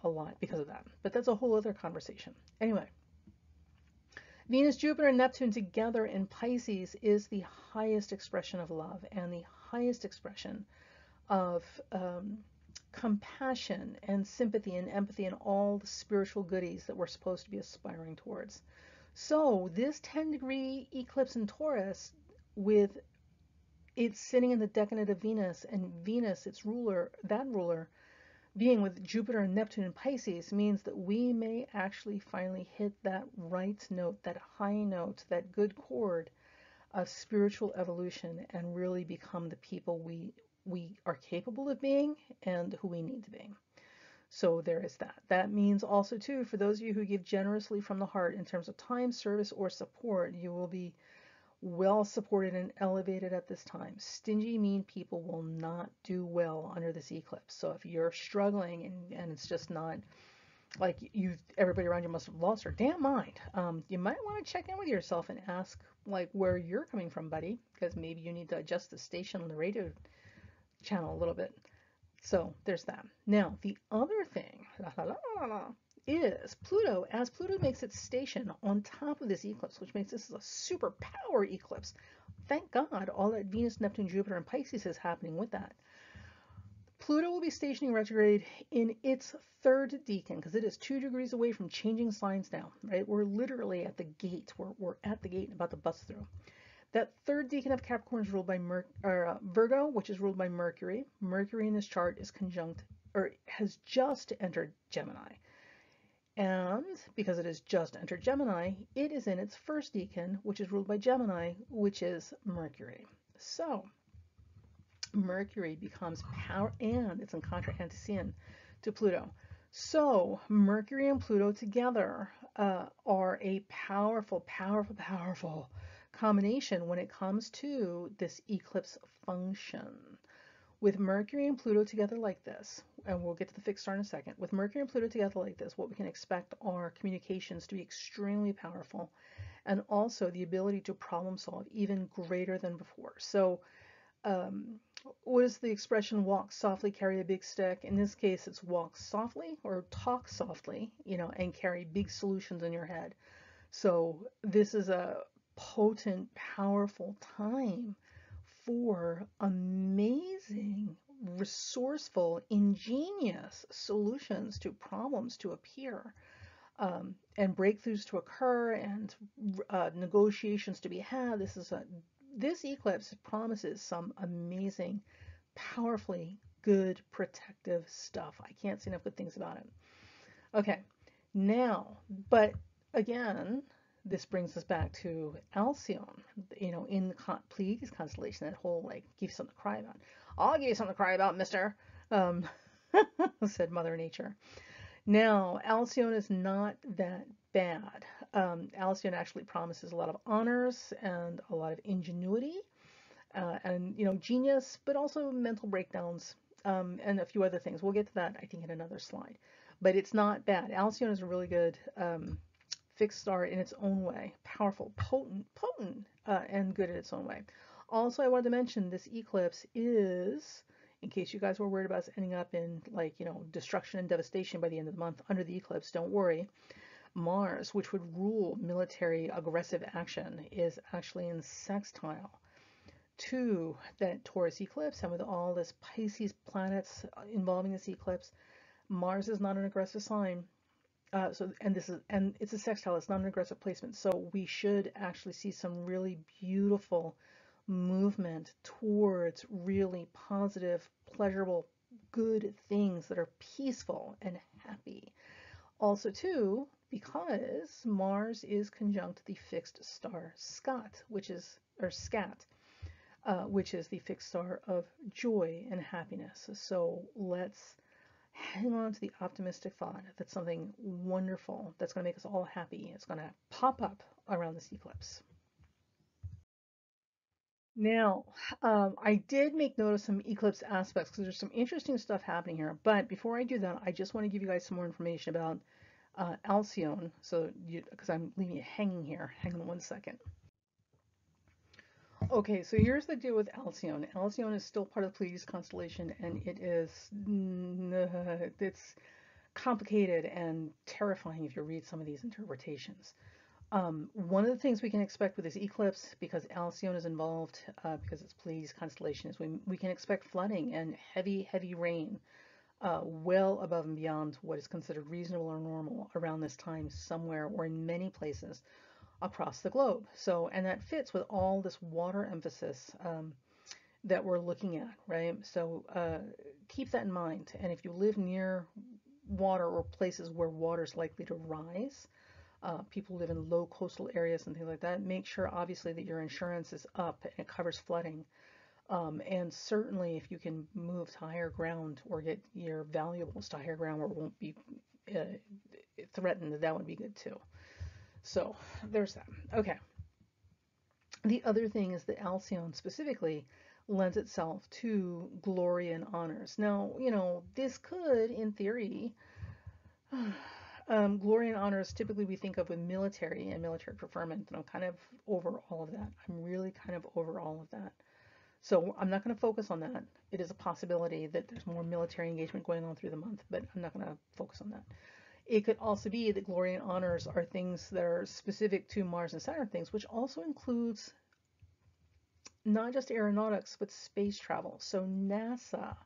a lot because of that. But that's a whole other conversation. Anyway. Venus, Jupiter, and Neptune together in Pisces is the highest expression of love and the highest expression of compassion and sympathy and empathy and all the spiritual goodies that we're supposed to be aspiring towards. So this 10-degree eclipse in Taurus, with it sitting in the decanate of Venus, and Venus, its ruler, that ruler, being with Jupiter and Neptune in Pisces, means that we may actually finally hit that right note, that high note, that good chord of spiritual evolution and really become the people we are capable of being and who we need to be. So there is that. That means also too, for those of you who give generously from the heart in terms of time, service, or support, you will be well supported and elevated at this time. Stingy, mean people will not do well under this eclipse. So if you're struggling and it's just not like everybody around you must have lost their damn mind, you might want to check in with yourself and ask like where you're coming from, buddy, because maybe you need to adjust the station on the radio channel a little bit. So there's that. Now the other thing is Pluto, as Pluto makes its station on top of this eclipse, which makes this a superpower eclipse. Thank God all that Venus, Neptune, Jupiter, and Pisces is happening with that. Pluto will be stationing retrograde in its third decan because it is 2 degrees away from changing signs now, right? We're literally at the gate. We're at the gate and about to bust through. That third decan of Capricorn is ruled by Virgo, which is ruled by Mercury. Mercury in this chart is conjunct, or has just entered Gemini. And because it has just entered Gemini, it is in its first decan, which is ruled by Gemini, which is Mercury. So Mercury becomes power, and it's in contra antecedent to Pluto. So Mercury and Pluto together are a powerful, powerful, powerful combination when it comes to this eclipse function. With Mercury and Pluto together like this, and we'll get to the fixed star in a second, with Mercury and Pluto together like this, what we can expect are communications to be extremely powerful, and also the ability to problem solve even greater than before. So what is the expression, walk softly, carry a big stick? In this case, it's walk softly or talk softly, and carry big solutions in your head. So this is a potent, powerful time for amazing, resourceful, ingenious solutions to problems to appear, and breakthroughs to occur, and negotiations to be had. This eclipse promises some amazing, powerfully good protective stuff. I can't say enough good things about it. Okay, now, but again, this brings us back to Alcyone, in the Pleiades constellation, that whole, like, give you something to cry about. I'll give you something to cry about, mister, said Mother Nature. Now, Alcyone is not that bad. Alcyone actually promises a lot of honors and a lot of ingenuity, and, genius, but also mental breakdowns, and a few other things. We'll get to that, I think, in another slide. But it's not bad. Alcyone is a really good fixed star in its own way. Powerful, potent, and good in its own way. Also, I wanted to mention this eclipse is, in case you guys were worried about us ending up in, like, destruction and devastation by the end of the month under the eclipse, don't worry. Mars, which would rule military aggressive action, is actually in sextile to that Taurus eclipse, and with all this Pisces planets involving this eclipse, Mars is not an aggressive sign. And it's a sextile, it's not an aggressive placement. So we should actually see some really beautiful movement towards really positive, pleasurable, good things that are peaceful and happy. Also too, because Mars is conjunct the fixed star Scat, which is the fixed star of joy and happiness. So let's hang on to the optimistic thought that something wonderful that's going to make us all happy is going to pop up around this eclipse. Now, I did make note of some eclipse aspects because there's some interesting stuff happening here. But before I do that, I just want to give you guys some more information about Alcyone. Because I'm leaving it hanging here. Hang on one second. Okay, so here's the deal with Alcyone. Alcyone is still part of the Pleiades constellation, and it's complicated and terrifying if you read some of these interpretations. One of the things we can expect with this eclipse, because Alcyone is involved, because it's Pleiades constellation, is we can expect flooding and heavy, heavy rain, well above and beyond what is considered reasonable or normal around this time somewhere or in many places across the globe. So, and that fits with all this water emphasis that we're looking at, right? So keep that in mind. And if you live near water or places where water is likely to rise, people live in low coastal areas and things like that, make sure obviously that your insurance is up and it covers flooding. And certainly if you can move to higher ground or get your valuables to higher ground where it won't be threatened, that would be good too. So there's that. Okay. The other thing is that Alcyone specifically lends itself to glory and honors. Now, this could, in theory, glory and honors typically we think of with military and military preferment, and I'm kind of over all of that. I'm really kind of over all of that. So I'm not going to focus on that. It is a possibility that there's more military engagement going on through the month, but I'm not going to focus on that. It could also be that glory and honors are things that are specific to Mars and Saturn things, which also includes not just aeronautics, but space travel. So NASA,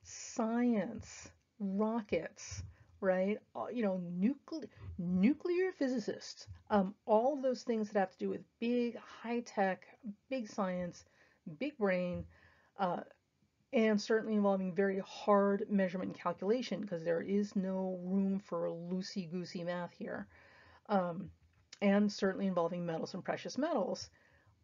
science, rockets, right? Nuclear physicists, all of those things that have to do with big, high tech, big science, big brain, uh, and certainly involving very hard measurement and calculation because there is no room for loosey goosey math here. Um, and certainly involving metals and precious metals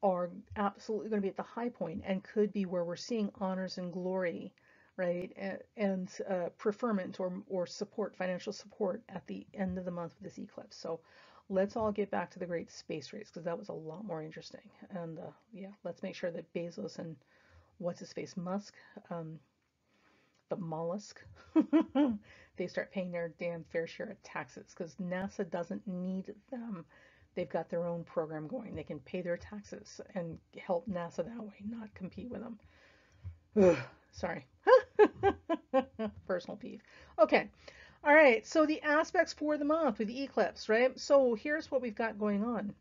are absolutely going to be at the high point and could be where we're seeing honors and glory, right? And preferment or support, financial support at the end of the month with this eclipse. So let's all get back to the great space race because that was a lot more interesting. And yeah, let's make sure that Bezos and what's his face, Musk, um, the mollusk, they start paying their damn fair share of taxes because NASA doesn't need them. They've got their own program going. They can pay their taxes and help NASA that way, not compete with them. Ugh, sorry. Personal peeve. Okay. All right. So the aspects for the month with the eclipse, right? So here's what we've got going on.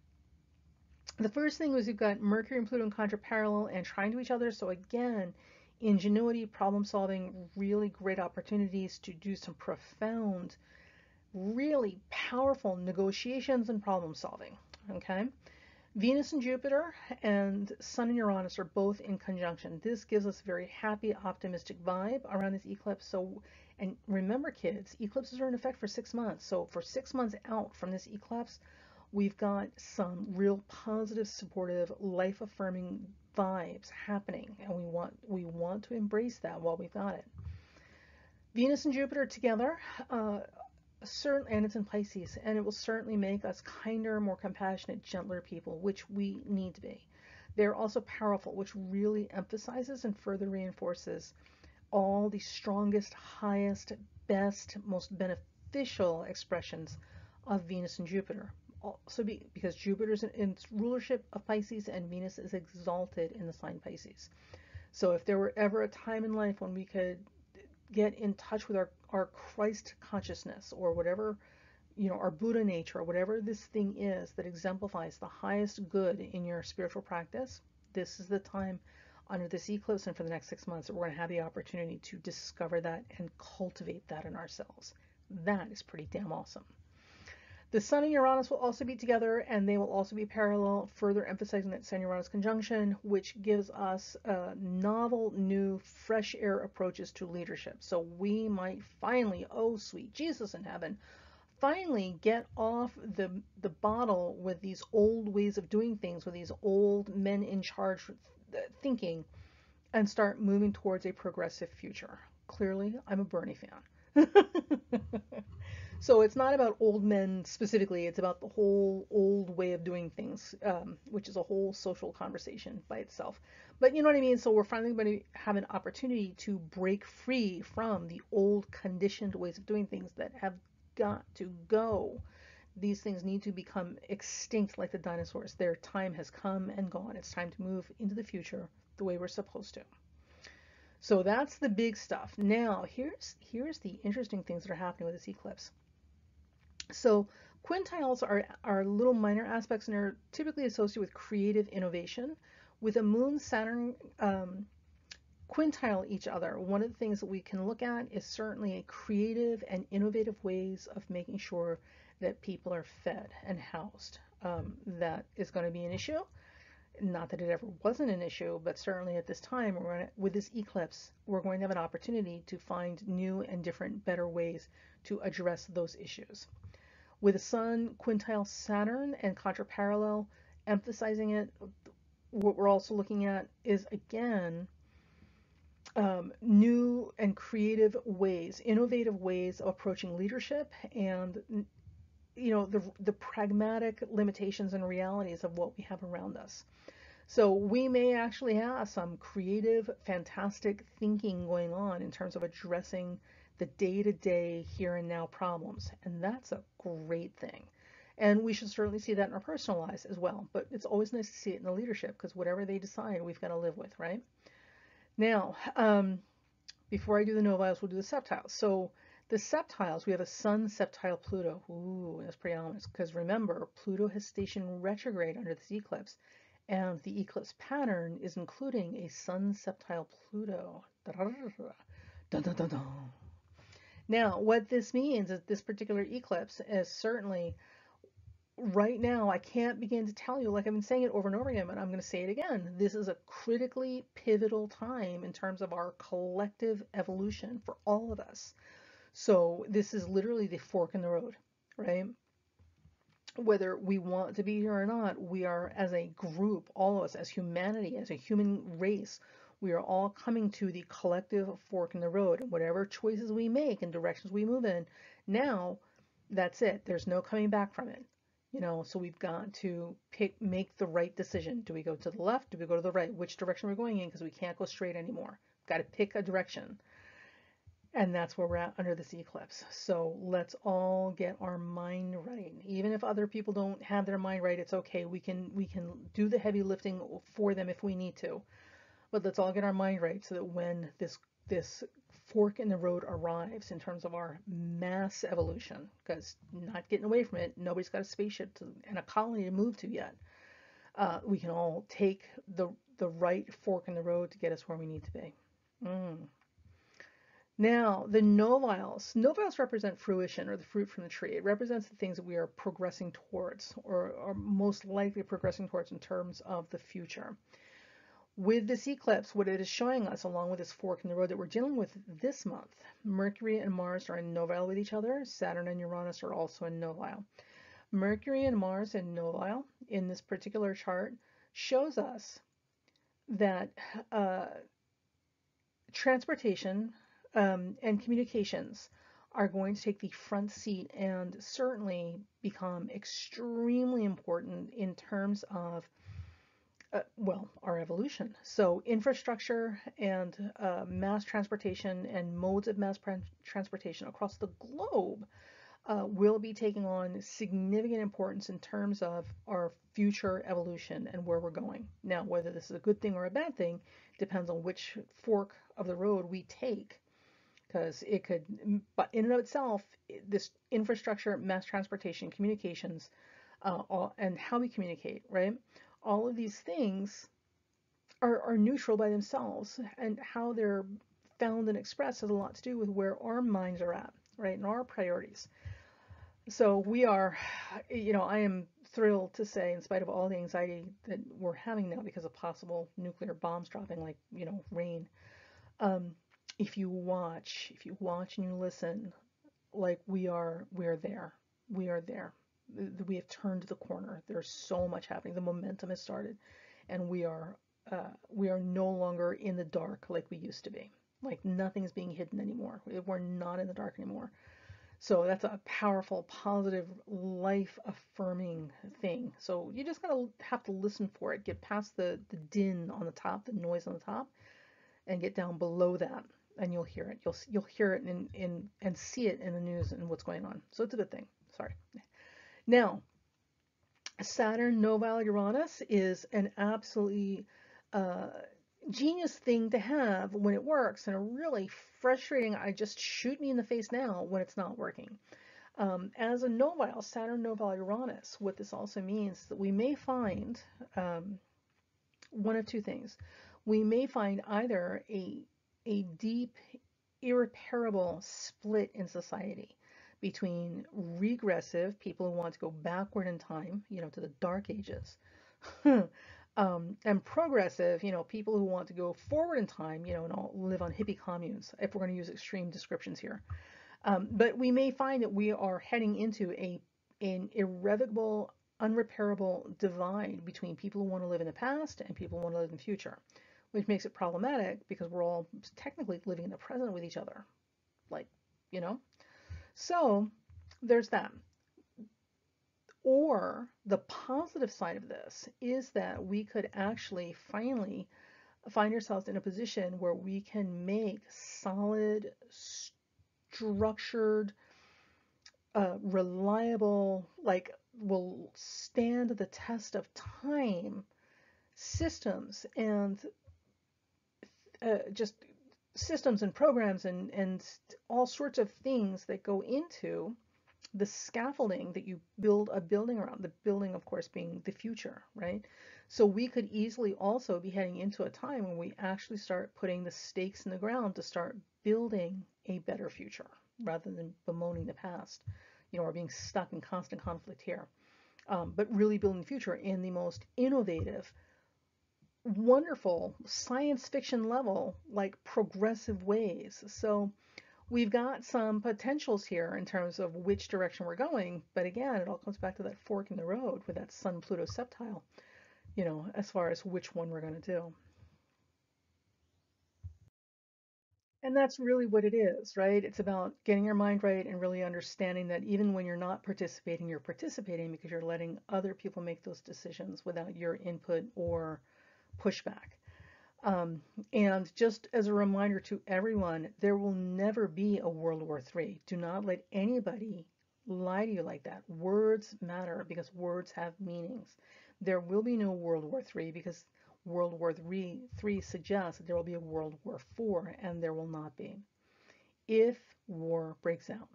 The first thing was you've got Mercury and Pluto in contraparallel and trying to each other. So again, ingenuity, problem solving, really great opportunities to do some profound, really powerful negotiations and problem solving. Okay. Venus and Jupiter and Sun and Uranus are both in conjunction. This gives us a very happy, optimistic vibe around this eclipse. So, and remember, kids, eclipses are in effect for 6 months. So, for 6 months out from this eclipse, we've got some real positive, supportive, life-affirming vibes happening, and we want to embrace that while we've got it. Venus and Jupiter together, certainly, and it's in Pisces, and it will certainly make us kinder, more compassionate, gentler people, which we need to be. They're also powerful, which really emphasizes and further reinforces all the strongest, highest, best, most beneficial expressions of Venus and Jupiter. Also, because Jupiter is in its rulership of Pisces and Venus is exalted in the sign Pisces. So, if there were ever a time in life when we could get in touch with our Christ consciousness or whatever, our Buddha nature or whatever this thing is that exemplifies the highest good in your spiritual practice, this is the time under this eclipse and for the next 6 months that we're going to have the opportunity to discover that and cultivate that in ourselves. That is pretty damn awesome. The Sun and Uranus will also be together and they will also be parallel, further emphasizing that Sun-Uranus conjunction, which gives us novel, new, fresh air approaches to leadership. So we might finally, oh sweet Jesus in heaven, finally get off the bottle with these old ways of doing things, with these old men in charge thinking, and start moving towards a progressive future. Clearly, I'm a Bernie fan. So it's not about old men specifically, it's about the whole old way of doing things, which is a whole social conversation by itself. But you know what I mean? So we're finally going to have an opportunity to break free from the old conditioned ways of doing things that have got to go. These things need to become extinct like the dinosaurs. Their time has come and gone. It's time to move into the future the way we're supposed to. So that's the big stuff. Now, here's the interesting things that are happening with this eclipse. So quintiles are little minor aspects and are typically associated with creative innovation. With a moon Saturn quintile each other, one of the things that we can look at is certainly a creative and innovative ways of making sure that people are fed and housed. That is going to be an issue. Not that it ever wasn't an issue, but certainly at this time, with this eclipse, we're going to have an opportunity to find new and different, better ways to address those issues. With the Sun, quintile Saturn, and contraparallel, emphasizing it, what we're also looking at is, again, new and creative ways, innovative ways of approaching leadership and the pragmatic limitations and realities of what we have around us. So we may actually have some creative, fantastic thinking going on in terms of addressing the day-to-day here and now problems. And that's a great thing. And we should certainly see that in our personal lives as well. But it's always nice to see it in the leadership because whatever they decide, we've got to live with, right? Now, before I do the noviles, we'll do the septiles. So The septiles, we have a Sun septile Pluto. Ooh, that's pretty ominous because remember, Pluto has stationed retrograde under this eclipse, and the eclipse pattern is including a Sun septile Pluto. Dun, dun, dun, dun. Now, what this means is this particular eclipse is certainly right now, I can't begin to tell you, like I've been saying it over and over again, but I'm going to say it again. This is a critically pivotal time in terms of our collective evolution for all of us. So this is literally the fork in the road, right? Whether we want to be here or not, we are as a group, all of us, as humanity, as a human race, we are all coming to the collective fork in the road. And whatever choices we make and directions we move in, now that's it. There's no coming back from it. So we've got to make the right decision. Do we go to the left? Do we go to the right? Which direction we're going in? Because we can't go straight anymore. Got to pick a direction. And that's where we're at under this eclipse. So let's all get our mind right. Even if other people don't have their mind right, it's okay. We can do the heavy lifting for them if we need to. But let's all get our mind right so that when this fork in the road arrives in terms of our mass evolution, because not getting away from it, nobody's got a spaceship and a colony to move to yet. We can all take the right fork in the road to get us where we need to be. Now, the noviles. Noviles represent fruition, or the fruit from the tree. It represents the things that we are progressing towards, or are most likely progressing towards in terms of the future. With this eclipse, what it is showing us, along with this fork in the road that we're dealing with this month, Mercury and Mars are in novile with each other. Saturn and Uranus are also in novile. Mercury and Mars in novile in this particular chart shows us that transportation and communications are going to take the front seat and certainly become extremely important in terms of our evolution. So infrastructure and mass transportation and modes of mass transportation across the globe will be taking on significant importance in terms of our future evolution and where we're going. Now, whether this is a good thing or a bad thing depends on which fork of the road we take, because it could, but in and of itself, this infrastructure, mass transportation, communications, and how we communicate, right? All of these things are neutral by themselves, and how they're found and expressed has a lot to do with where our minds are at, right, and our priorities. So we are, I am thrilled to say, in spite of all the anxiety that we're having now because of possible nuclear bombs dropping like, rain, if you watch and you listen, like we're there. We are there. We have turned the corner. There's so much happening. The momentum has started, and we are no longer in the dark like we used to be. Like nothing is being hidden anymore. We're not in the dark anymore. So that's a powerful, positive, life-affirming thing. So you just gotta have to listen for it. Get past the din on the top, the noise on the top, and get down below that, and you'll hear it. You'll hear it in and see it in the news and what's going on. So it's a good thing. Sorry. Now, Saturn novile Uranus is an absolutely genius thing to have when it works, and a really frustrating, I just shoot me in the face now when it's not working. As a novile, Saturn novile Uranus, what this also means is that we may find one of two things. We may find either a deep, irreparable split in society between regressive people who want to go backward in time, to the dark ages, and progressive, people who want to go forward in time, and all live on hippie communes, if we're going to use extreme descriptions here. But we may find that we are heading into an irrevocable, unrepairable divide between people who want to live in the past and people who want to live in the future, which makes it problematic because we're all technically living in the present with each other. So there's that. Or the positive side of this is that we could actually finally find ourselves in a position where we can make solid, structured, reliable, will stand the test of time systems and just systems and programs and all sorts of things that go into the scaffolding that you build a building around, the building, of course, being the future, right? So we could easily also be heading into a time when we actually start putting the stakes in the ground to start building a better future rather than bemoaning the past, or being stuck in constant conflict here. But really building the future in the most innovative, wonderful science fiction level, like progressive ways. So we've got some potentials here in terms of which direction we're going, but again, it all comes back to that fork in the road with that Sun Pluto septile, as far as which one we're going to do. And that's really what it is, right? It's about getting your mind right and really understanding that even when you're not participating, you're participating because you're letting other people make those decisions without your input or pushback. Um, and just as a reminder to everyone, there will never be a World War III. Do not let anybody lie to you like that. Words matter because words have meanings. There will be no World War III because World War III suggests that there will be a World War IV, and there will not be. If war breaks out,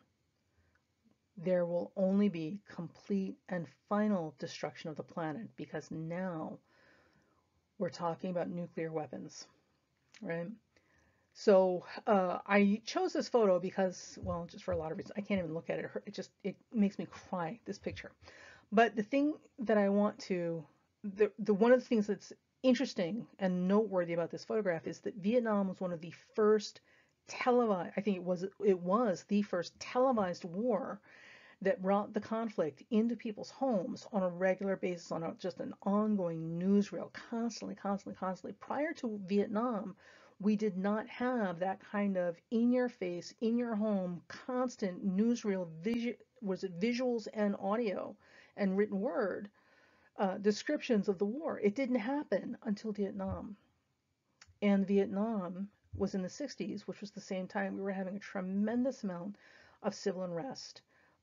there will only be complete and final destruction of the planet because now we're talking about nuclear weapons, right? So I chose this photo because, well, just for a lot of reasons. I can't even look at it. It makes me cry, this picture. But the thing that I want to, the one of the things that's interesting and noteworthy about this photograph is that Vietnam was one of the first televised, I think it was the first televised war that brought the conflict into people's homes on a regular basis, on just an ongoing newsreel, constantly, constantly, constantly. Prior to Vietnam, we did not have that kind of in your face, in your home, constant newsreel was it visuals and audio and written word descriptions of the war. It didn't happen until Vietnam. And Vietnam was in the 60s, which was the same time we were having a tremendous amount of civil unrest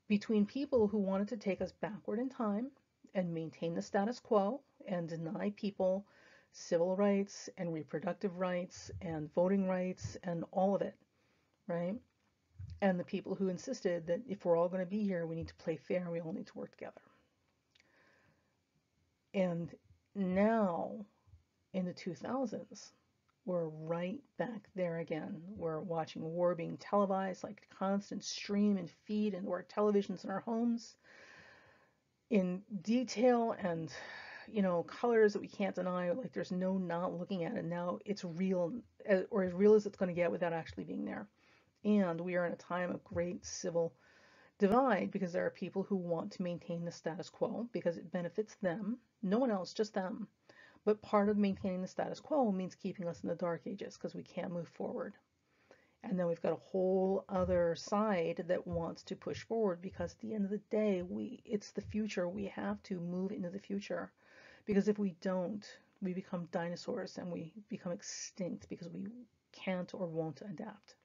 between people who wanted to take us backward in time and maintain the status quo and deny people civil rights and reproductive rights and voting rights and all of it, right? And the people who insisted that if we're all going to be here, we need to play fair and we all need to work together. And now, in the 2000s, we're right back there again. We're watching war being televised, like constant stream and feed, and our televisions in our homes in detail and colors that we can't deny. Like there's no not looking at it. Now it's real, or as real as it's going to get without actually being there. And we are in a time of great civil divide because there are people who want to maintain the status quo because it benefits them, no one else, just them. But part of maintaining the status quo means keeping us in the dark ages because we can't move forward. And then we've got a whole other side that wants to push forward because at the end of the day, it's the future. We have to move into the future because if we don't, we become dinosaurs and we become extinct because we can't or won't adapt.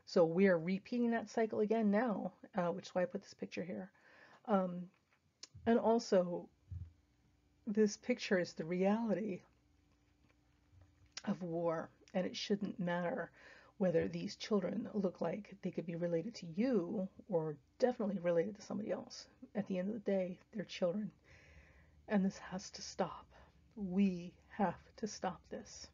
So we are repeating that cycle again now, which is why I put this picture here. Um, and also, this picture is the reality of war, and it shouldn't matter whether these children look like they could be related to you or definitely related to somebody else. At the end of the day, they're children, and this has to stop. We have to stop this.